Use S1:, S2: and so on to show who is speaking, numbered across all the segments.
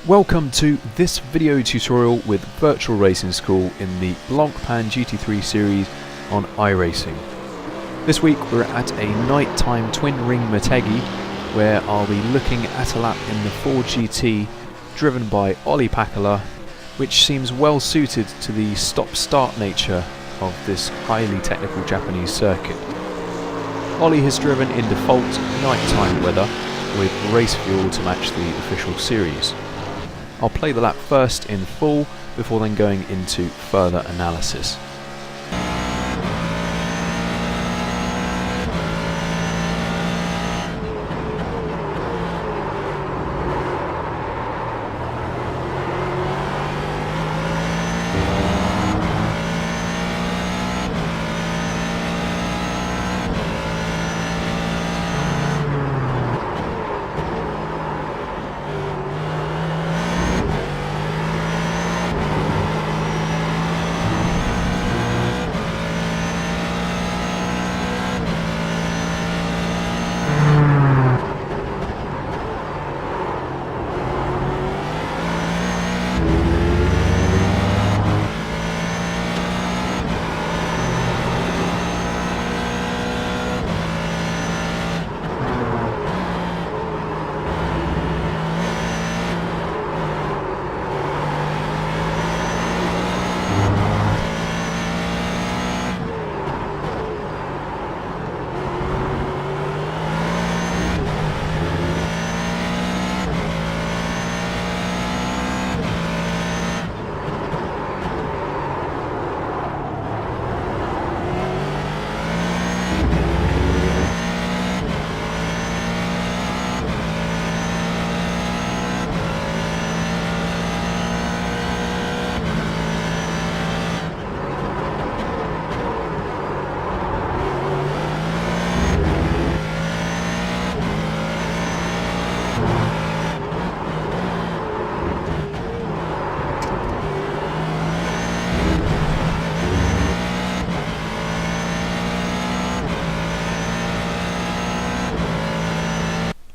S1: Welcome to this video tutorial with Virtual Racing School in the Blancpain GT3 series on iRacing. This week we're at a nighttime twin ring Motegi where I'll be looking at a lap in the Ford GT driven by Olli Pahkala, which seems well suited to the stop-start nature of this highly technical Japanese circuit. Olli has driven in default nighttime weather with race fuel to match the official series. I'll play the lap first in full before then going into further analysis.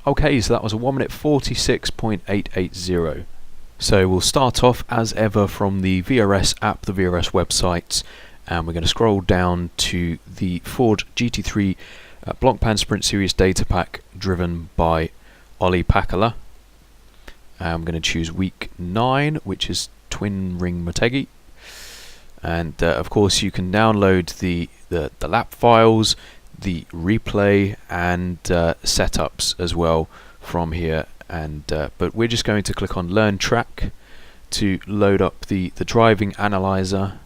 S1: Okay, so that was a 1 minute 46.880. So we'll start off as ever from the VRS app, the VRS website, and we're going to scroll down to the Ford GT3 Blancpain Sprint Series data pack driven by Olli Pahkala. I'm going to choose week 9, which is twin ring Motegi, and of course you can download the lap files, the replay and setups as well from here, and but we're just going to click on Learn Track to load up the driving analyzer,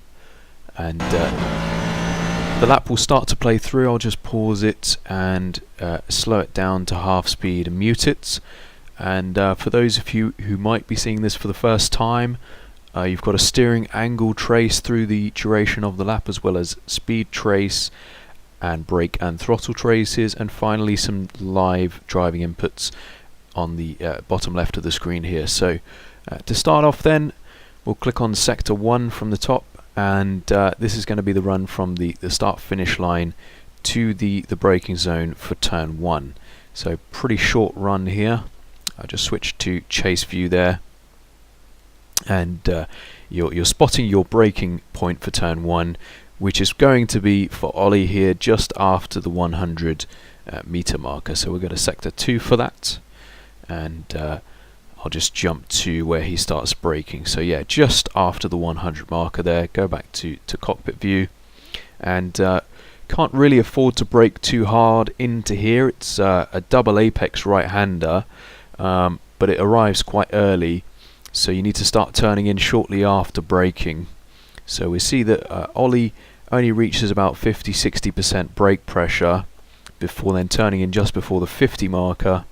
S1: and the lap will start to play through. I'll just pause it and slow it down to half speed and mute it. And for those of you who might be seeing this for the first time, you've got a steering angle trace through the duration of the lap, as well as speed trace and brake and throttle traces, and finally some live driving inputs on the bottom left of the screen here. So to start off then, we'll click on sector 1 from the top, and this is going to be the run from the start finish line to the braking zone for turn 1. So pretty short run here. I'll just switch to chase view there, and you're spotting your braking point for turn 1, which is going to be for Olli here just after the 100 meter marker. So we're going to sector 2 for that, and I'll just jump to where he starts braking. So yeah, just after the 100 marker there. Go back to cockpit view, and can't really afford to brake too hard into here. It's a double apex right-hander, but it arrives quite early, so you need to start turning in shortly after braking. So we see that Olli only reaches about 50-60% brake pressure before then turning in just before the 50 marker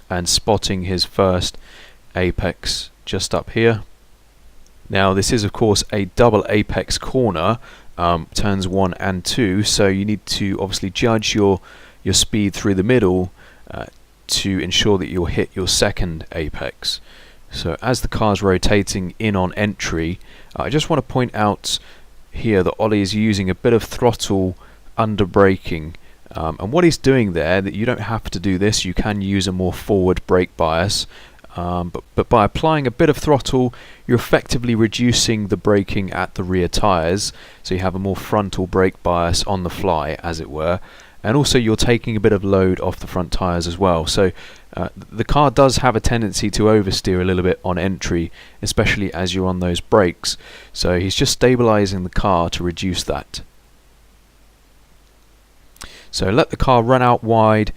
S1: and spotting his first apex just up here. Now this is of course a double apex corner, turns 1 and 2, so you need to obviously judge your speed through the middle to ensure that you'll hit your second apex. So as the car's rotating in on entry, I just want to point out here that Olli is using a bit of throttle under braking, and what he's doing there, that you don't have to do this, you can use a more forward brake bias, But by applying a bit of throttle, you're effectively reducing the braking at the rear tyres, so you have a more frontal brake bias on the fly, as it were, and also you're taking a bit of load off the front tyres as well. So the car does have a tendency to oversteer a little bit on entry, especially as you're on those brakes. So he's just stabilising the car to reduce that. So let the car run out wide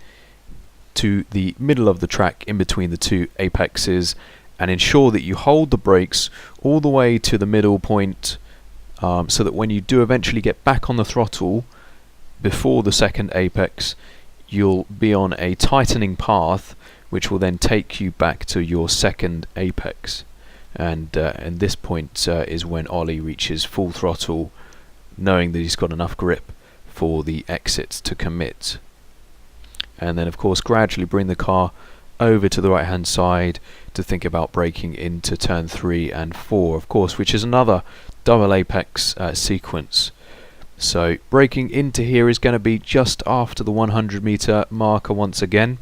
S1: to the middle of the track in between the two apexes, and ensure that you hold the brakes all the way to the middle point, so that when you do eventually get back on the throttle before the second apex, you'll be on a tightening path which will then take you back to your second apex. And this point is when Olli reaches full throttle, knowing that he's got enough grip for the exit to commit. And then of course gradually bring the car over to the right hand side to think about braking into turn 3 and 4, of course, which is another double apex sequence. So braking into here is going to be just after the 100-meter marker once again,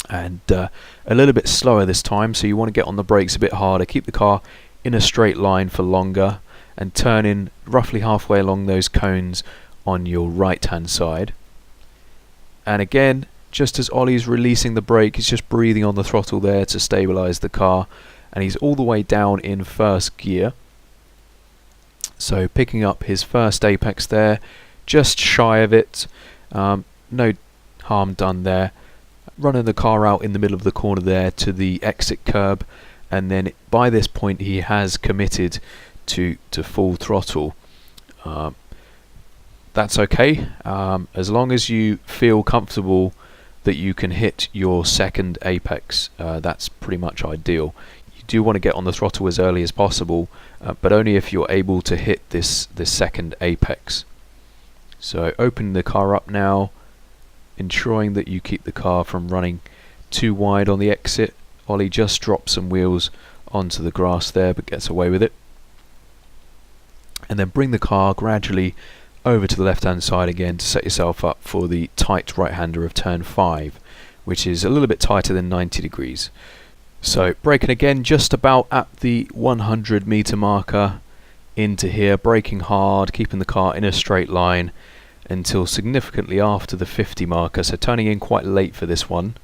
S1: and a little bit slower this time, so you want to get on the brakes a bit harder, keep the car in a straight line for longer, and turn in roughly halfway along those cones on your right hand side. And again, just as Olli's releasing the brake, he's just breathing on the throttle there to stabilise the car, and he's all the way down in first gear. So picking up his first apex there, just shy of it, no harm done there. Running the car out in the middle of the corner there to the exit curb, and then by this point he has committed to full throttle. That's okay, as long as you feel comfortable that you can hit your second apex. That's pretty much ideal. You do want to get on the throttle as early as possible, but only if you're able to hit this second apex. So open the car up now, ensuring that you keep the car from running too wide on the exit. Olli just drops some wheels onto the grass there, but gets away with it. And then bring the car gradually over to the left hand side again to set yourself up for the tight right hander of turn 5, which is a little bit tighter than 90 degrees. So braking again just about at the 100-meter marker into here, braking hard, keeping the car in a straight line until significantly after the 50 marker, so turning in quite late for this one.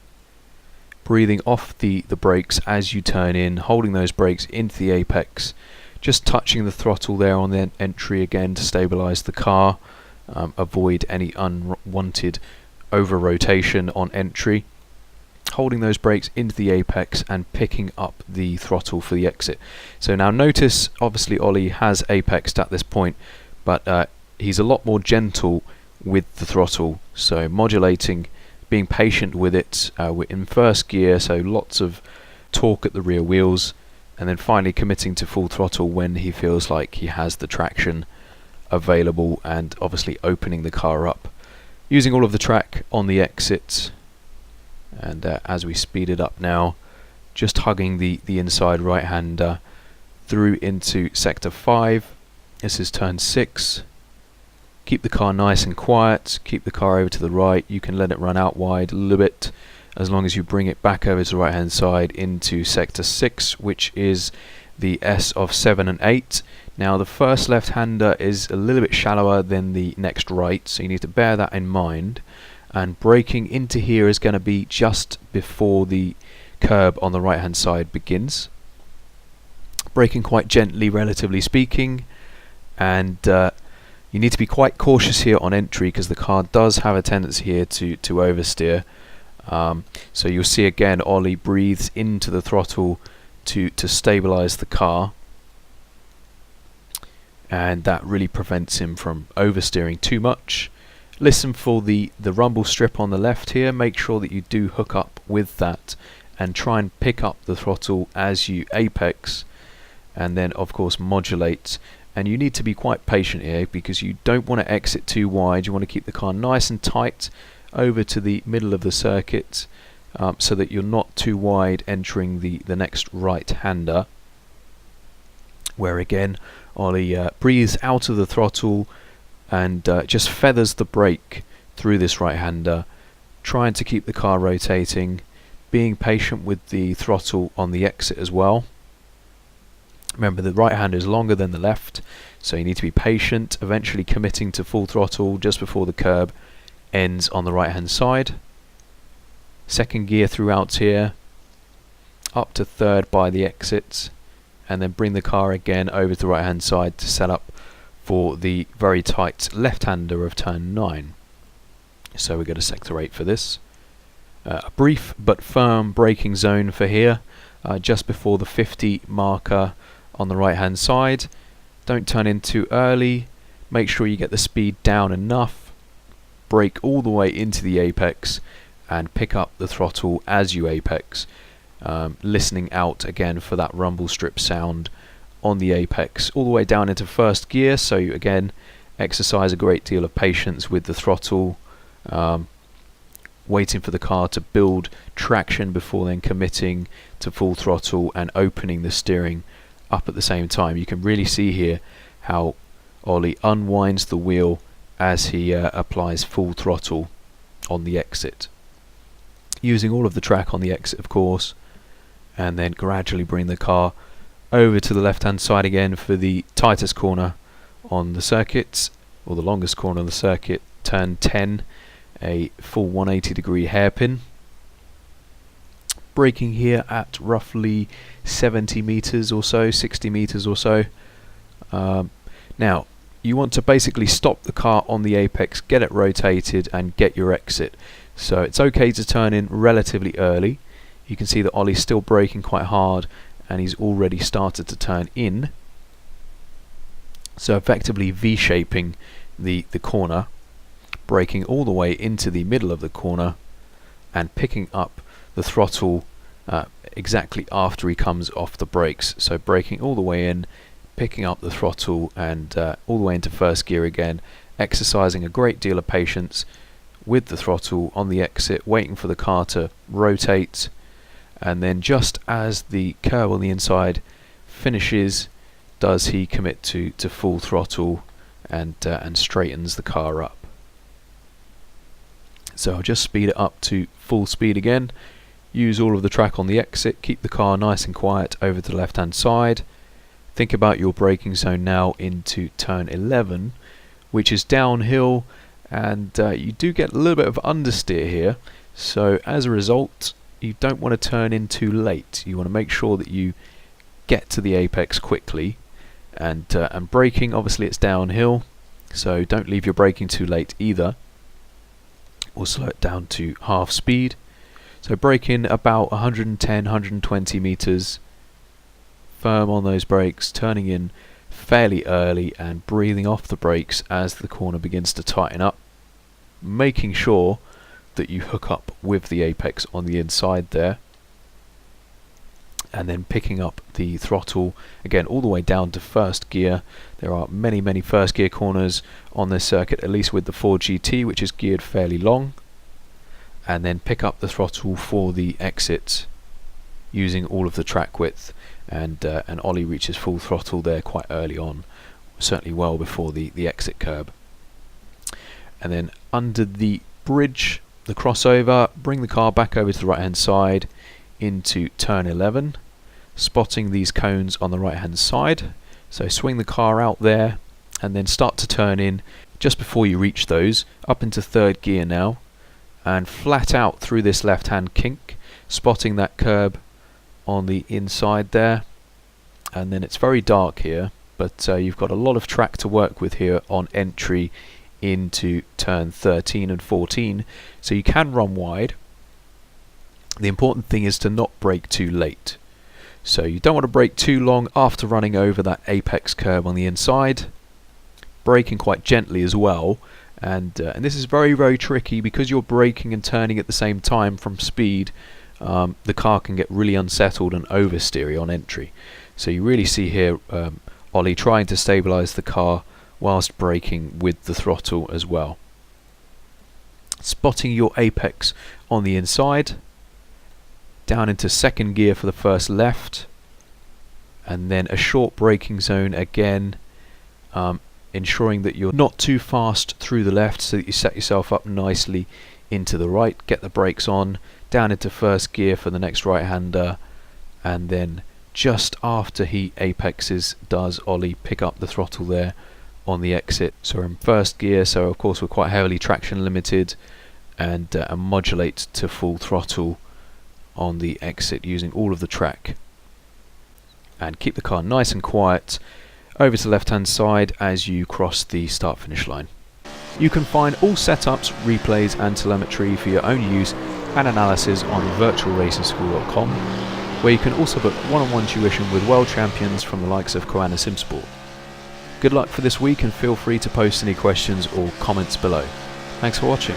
S1: Breathing off the brakes as you turn in, holding those brakes into the apex, just touching the throttle there on the entry again to stabilise the car, avoid any unwanted over rotation on entry, holding those brakes into the apex and picking up the throttle for the exit. So now notice obviously Olli has apexed at this point, but he's a lot more gentle with the throttle, so modulating, being patient with it. We're in first gear, so lots of torque at the rear wheels, and then finally committing to full throttle when he feels like he has the traction available, and obviously opening the car up, using all of the track on the exit. And as we speed it up now, just hugging the inside right hander through into sector 5. This is turn 6. Keep the car nice and quiet, keep the car over to the right. You can let it run out wide a little bit, as long as you bring it back over to the right hand side into sector 6, which is the S of 7 and 8. Now the first left hander is a little bit shallower than the next right, so you need to bear that in mind. And braking into here is going to be just before the curb on the right hand side begins. Braking quite gently, relatively speaking, and you need to be quite cautious here on entry, because the car does have a tendency here to oversteer. So you'll see again Olli breathes into the throttle to stabilise the car, and that really prevents him from oversteering too much. Listen for the rumble strip on the left here, make sure that you do hook up with that and try and pick up the throttle as you apex, and then of course modulate. And you need to be quite patient here, because you don't want to exit too wide. You want to keep the car nice and tight over to the middle of the circuit, so that you're not too wide entering the next right hander, where again Olli breathes out of the throttle and just feathers the brake through this right hander, trying to keep the car rotating, being patient with the throttle on the exit as well. Remember, the right hand is longer than the left, so you need to be patient, eventually committing to full throttle just before the curb ends on the right hand side. Second gear throughout here, up to third by the exits, and then bring the car again over to the right hand side to set up for the very tight left-hander of turn 9. So we're going to sector 8 for this. A brief but firm braking zone for here, just before the 50 marker on the right hand side. Don't turn in too early, make sure you get the speed down enough, brake all the way into the apex and pick up the throttle as you apex, listening out again for that rumble strip sound on the apex, all the way down into first gear. So you again exercise a great deal of patience with the throttle, waiting for the car to build traction before then committing to full throttle and opening the steering up at the same time. You can really see here how Olli unwinds the wheel as he applies full throttle on the exit, using all of the track on the exit of course, and then gradually bring the car over to the left hand side again for the tightest corner on the circuit, or the longest corner on the circuit, turn 10, a full 180 degree hairpin. Braking here at roughly 70 meters or so, 60 meters or so. Now you want to basically stop the car on the apex, get it rotated and get your exit. So it's okay to turn in relatively early. You can see that Olli's still braking quite hard and he's already started to turn in. So effectively V-shaping the corner, braking all the way into the middle of the corner and picking up the throttle exactly after he comes off the brakes. So braking all the way in, picking up the throttle and all the way into first gear again, exercising a great deal of patience with the throttle on the exit, waiting for the car to rotate, and then just as the curb on the inside finishes, does he commit to full throttle and straightens the car up. So I'll just speed it up to full speed again, use all of the track on the exit, keep the car nice and quiet over to the left hand side. Think about your braking zone now into turn 11, which is downhill, and you do get a little bit of understeer here, so as a result you don't want to turn in too late. You want to make sure that you get to the apex quickly, and braking, obviously it's downhill, so don't leave your braking too late either. We'll slow it down to half speed, so brake in about 110, 120 meters, firm on those brakes, turning in fairly early and breathing off the brakes as the corner begins to tighten up, making sure that you hook up with the apex on the inside there, and then picking up the throttle again all the way down to first gear. There are many first gear corners on this circuit, at least with the Ford GT, which is geared fairly long, and then pick up the throttle for the exit using all of the track width, and Olli reaches full throttle there quite early on, certainly well before the exit curb. And then under the bridge, the crossover, bring the car back over to the right hand side into turn 11, spotting these cones on the right hand side. So swing the car out there and then start to turn in just before you reach those, up into third gear now, and flat out through this left hand kink, spotting that curb on the inside there. And then it's very dark here, but you've got a lot of track to work with here on entry into turn 13 and 14, so you can run wide. The important thing is to not brake too late, so you don't want to brake too long after running over that apex curb on the inside. Braking quite gently as well, and this is very tricky because you're braking and turning at the same time from speed. The car can get really unsettled and oversteery on entry, so you really see here Olli trying to stabilize the car whilst braking with the throttle as well. Spotting your apex on the inside, down into second gear for the first left, and then a short braking zone again, ensuring that you're not too fast through the left so that you set yourself up nicely into the right. Get the brakes on, down into first gear for the next right-hander, and then just after he apexes does Olli pick up the throttle there on the exit. So we're in first gear, so of course we're quite heavily traction limited, and modulate to full throttle on the exit using all of the track. And keep the car nice and quiet over to the left hand side as you cross the start finish line. You can find all setups, replays and telemetry for your own use and analysis on virtualracingschool.com, where you can also book one-on-one tuition with world champions from the likes of Koana Simsport. Good luck for this week, and feel free to post any questions or comments below. Thanks for watching.